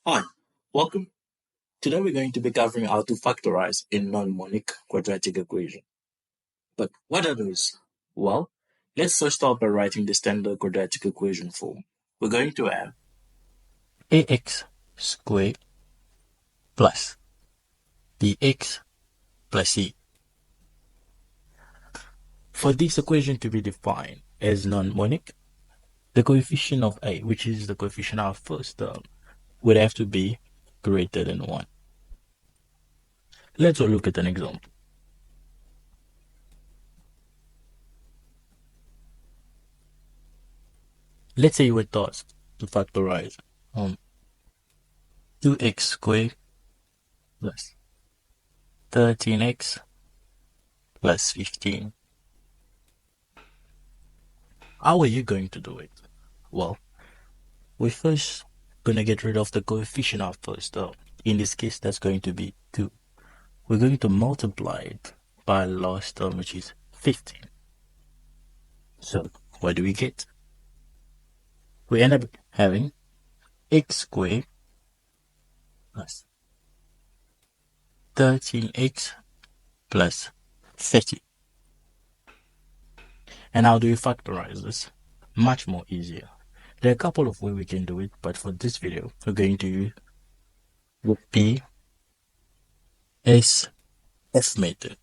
Hi, welcome. Today we're going to be covering how to factorize a non-monic quadratic equation. But what are those? Well, let's first start by writing the standard quadratic equation form. We're going to have ax squared plus bx plus c. For this equation to be defined as non-monic, the coefficient of a, which is the coefficient of our first term, would have to be greater than 1. Let's all look at an example. Let's say you were tasked to factorize 2x squared plus 13x plus 15. How are you going to do it? Well, we're first going to get rid of the coefficient of first term. In this case, that's going to be 2. We're going to multiply it by last term, which is 15. So what do we get? We end up having x squared plus 13x plus 30. And how do we factorize this? Much more easier. There are a couple of ways we can do it, but for this video, we're going to use the PSF method.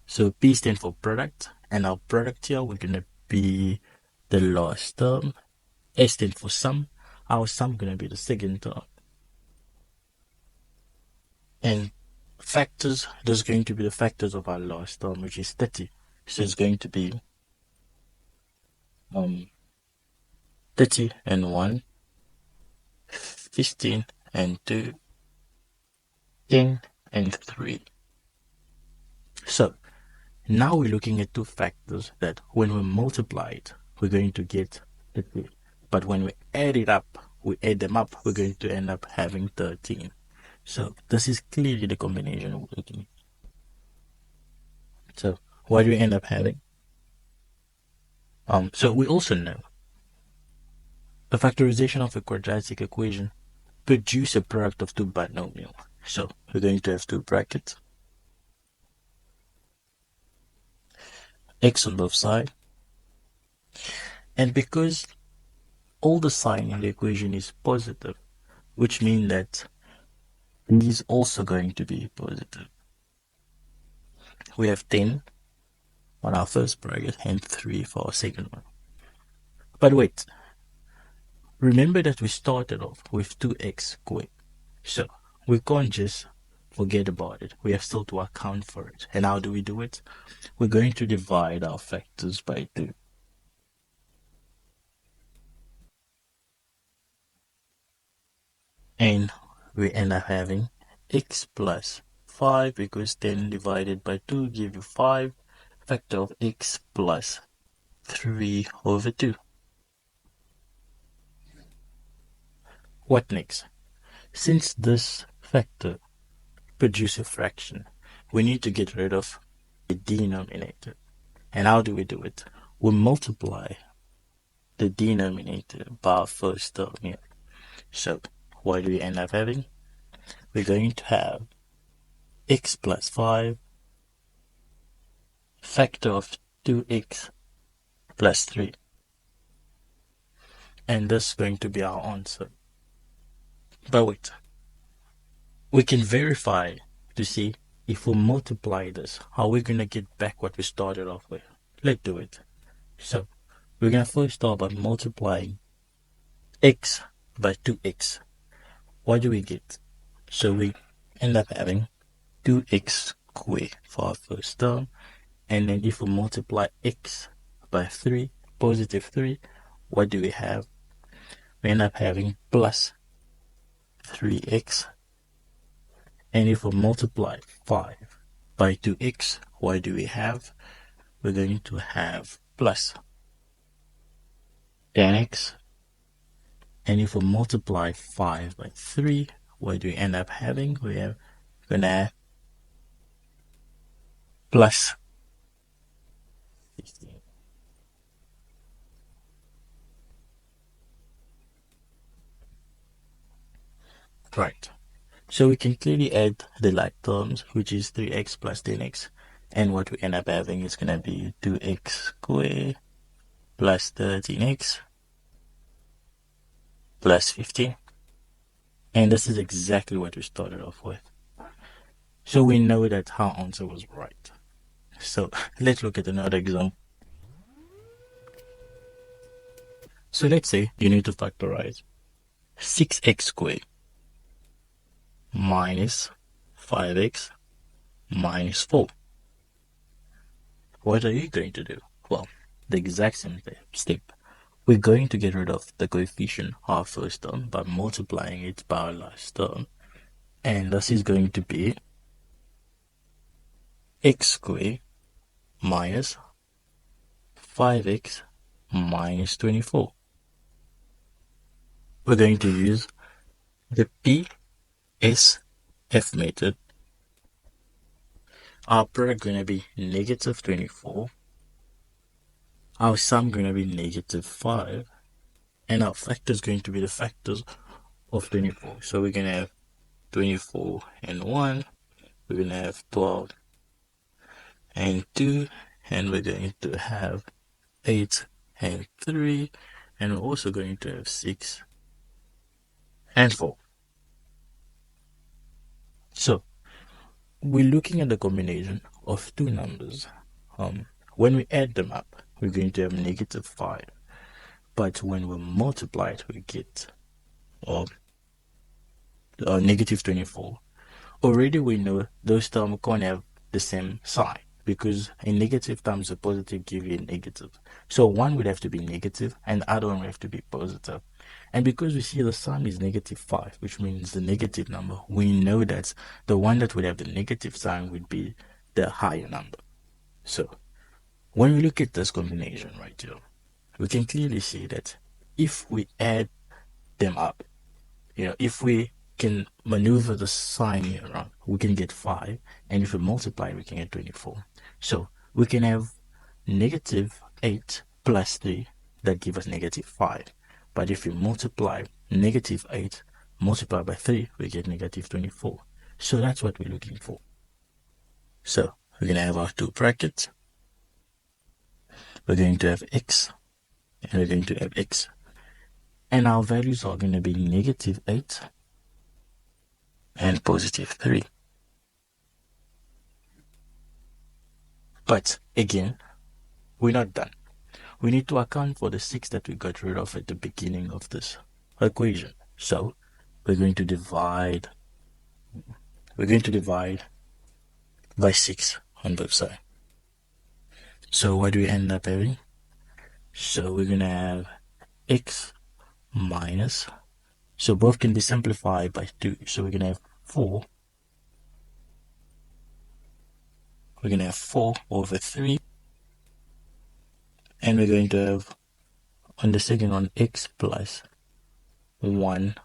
So P stands for product, and our product here, we're going to be the last term. S stands for sum. Our sum going to be the second term. And factors, there's going to be the factors of our last term, which is 30. So it's going to be 30 and 1, 15 and 2, 10 and 3. So now we're looking at two factors that when we multiply it, we're going to get 30. But when we add it up, we add them up, we're going to end up having 13. So this is clearly the combination we're looking at. So what do we end up having? So we also know the factorization of a quadratic equation produce a product of two binomials. So we're going to have two brackets, x on both sides. And because all the sign in the equation is positive, which means that b is also going to be positive. We have 10 on our first bracket and 3 for our second one. But wait, remember that we started off with 2x squared. So we can't just forget about it. We have still to account for it. And how do we do it? We're going to divide our factors by 2. And we end up having x plus 5 because 10 divided by 2 give you 5. Factor of x plus 3 over 2. What next? Since this factor produces a fraction, we need to get rid of the denominator. And how do we do it? We multiply the denominator by our first term here. So what do we end up having? We're going to have x plus 5 factor of 2x plus 3. And this is going to be our answer. But wait, we can verify to see if we multiply this, how we're going to get back what we started off with. Let's do it. So we're going to first start by multiplying x by 2x. What do we get? So we end up having 2x squared for our first term. And then if we multiply x by 3, positive 3, what do we have? We end up having plus 3x. And if we multiply 5 by 2x, what do we have? We're going to have plus 10x. And if we multiply 5 by 3, what do we end up having? We're going to have plus 15. Right. So we can clearly add the like terms, which is 3x plus 10x. And what we end up having is going to be 2x squared plus 13x plus 15. And this is exactly what we started off with. So we know that our answer was right. So let's look at another example. So let's say you need to factorize 6x squared minus 5x minus 4. What are you going to do? Well, the exact same step. We're going to get rid of the coefficient of our first term by multiplying it by our last term. And this is going to be x squared minus 5x minus 24. We're going to use the PSF method. Our product going to be negative 24. Our sum going to be negative 5. And our factor is going to be the factors of 24. So we're going to have 24 and 1. We're going to have 12 and 2. And we're going to have 8 and 3. And we're also going to have 6 and 4. So we're looking at the combination of two numbers. When we add them up, we're going to have negative 5. But when we multiply it, we get negative 24. Already we know those terms can't have the same sign because a negative times a positive give you a negative. So one would have to be negative and the other one would have to be positive. And because we see the sign is negative 5, which means the negative number, we know that the one that would have the negative sign would be the higher number. So when we look at this combination right here, we can clearly see that if we add them up, if we can maneuver the sign here around, we can get 5. And if we multiply, we can get 24. So we can have negative 8 plus 3 that give us negative 5. But if we multiply negative 8 multiplied by 3, we get negative 24. So that's what we're looking for. So we're going to have our two brackets. We're going to have x and we're going to have x. And our values are going to be negative 8 and positive 3. But again, we're not done. We need to account for the 6 that we got rid of at the beginning of this equation. So we're going to divide by 6 on both sides. So what do we end up having? So we're going to have x minus, so both can be simplified by 2. So we're going to have 4. We're going to have 4 over 3. And we're going to have on the second one x plus 1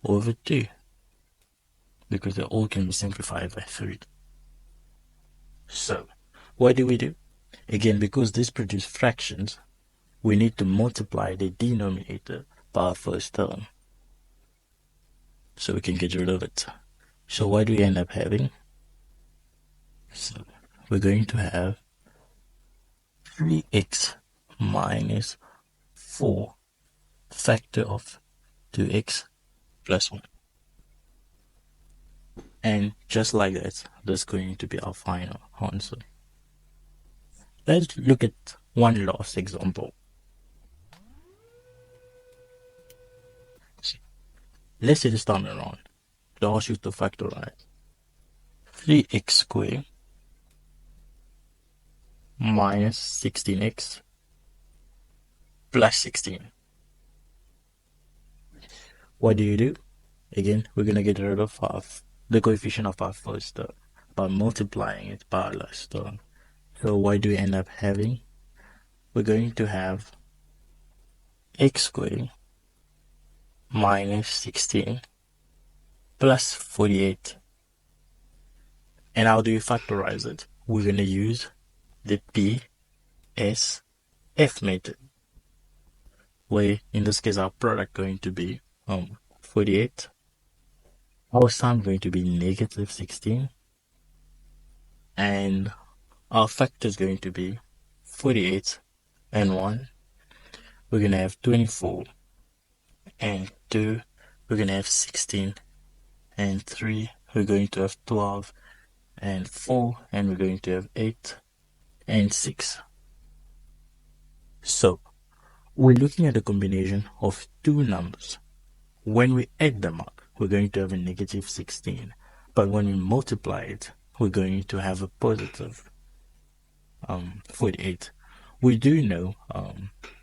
over 2. Because they all can be simplified by 3. So what do we do? Again, because this produce fractions, we need to multiply the denominator by our first term. So we can get rid of it. So what do we end up having? So we're going to have 3x minus 4 factor of 2x plus 1. And just like that, that's going to be our final answer. Let's look at one last example. Let's say this time around, they ask you to factorize 3x squared minus 16x plus 16. What do you do? Again, we're going to get rid of the coefficient of our first term by multiplying it by our last term. So what do we end up having? We're going to have x squared minus 16 plus 48. And how do you factorize it? We're going to use the PSF method, where in this case our product going to be 48 our sum going to be negative 16, and our factor is going to be 48 and 1. We're going to have 24 and 2. We're going to have 16 and 3. We're going to have 12 and 4. And we're going to have 8 and 6. So we're looking at a combination of two numbers. When we add them up, we're going to have a negative 16. But when we multiply it, we're going to have a positive 48. We do know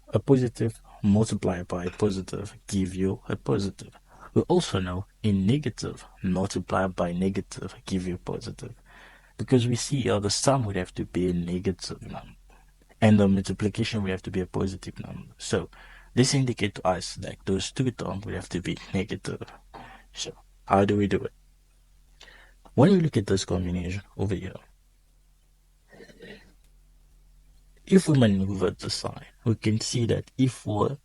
a positive multiplied by a positive give you a positive. We also know a negative multiplied by negative give you positive. Because we see the sum would have to be a negative number and the multiplication would have to be a positive number. So this indicates to us that those two terms would have to be negative. So how do we do it? When we look at this combination over here, if we maneuver the sign, we can see that if we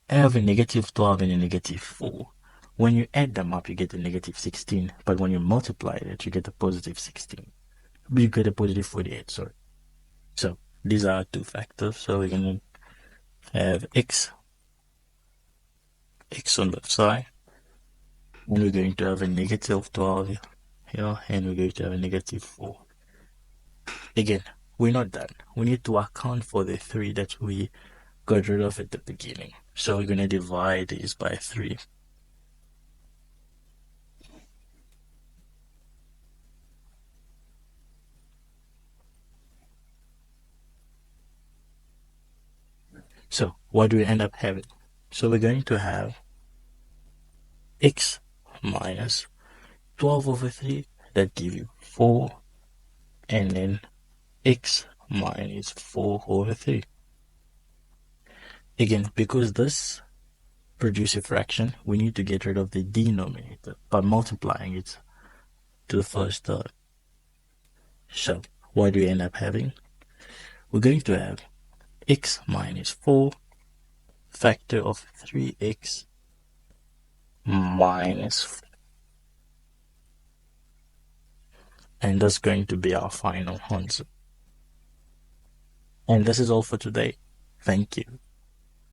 have a negative 12 and a negative 4, when you add them up, you get a negative 16. But when you multiply it, you get a positive 16. You get a positive 48, sorry. So these are two factors. So we're going to have x on both sides. And we're going to have a negative 12 here, and we're going to have a negative 4. Again, we're not done. We need to account for the 3 that we got rid of at the beginning. So we're going to divide these by 3. So what do we end up having? So we're going to have x minus 12 over 3, that give you 4, and then x minus 4 over 3. Again, because this produces a fraction, we need to get rid of the denominator by multiplying it to the first term. So what do we end up having? We're going to have x minus 4 factor of 3x minus 4. And that's going to be our final answer. And this is all for today. Thank you.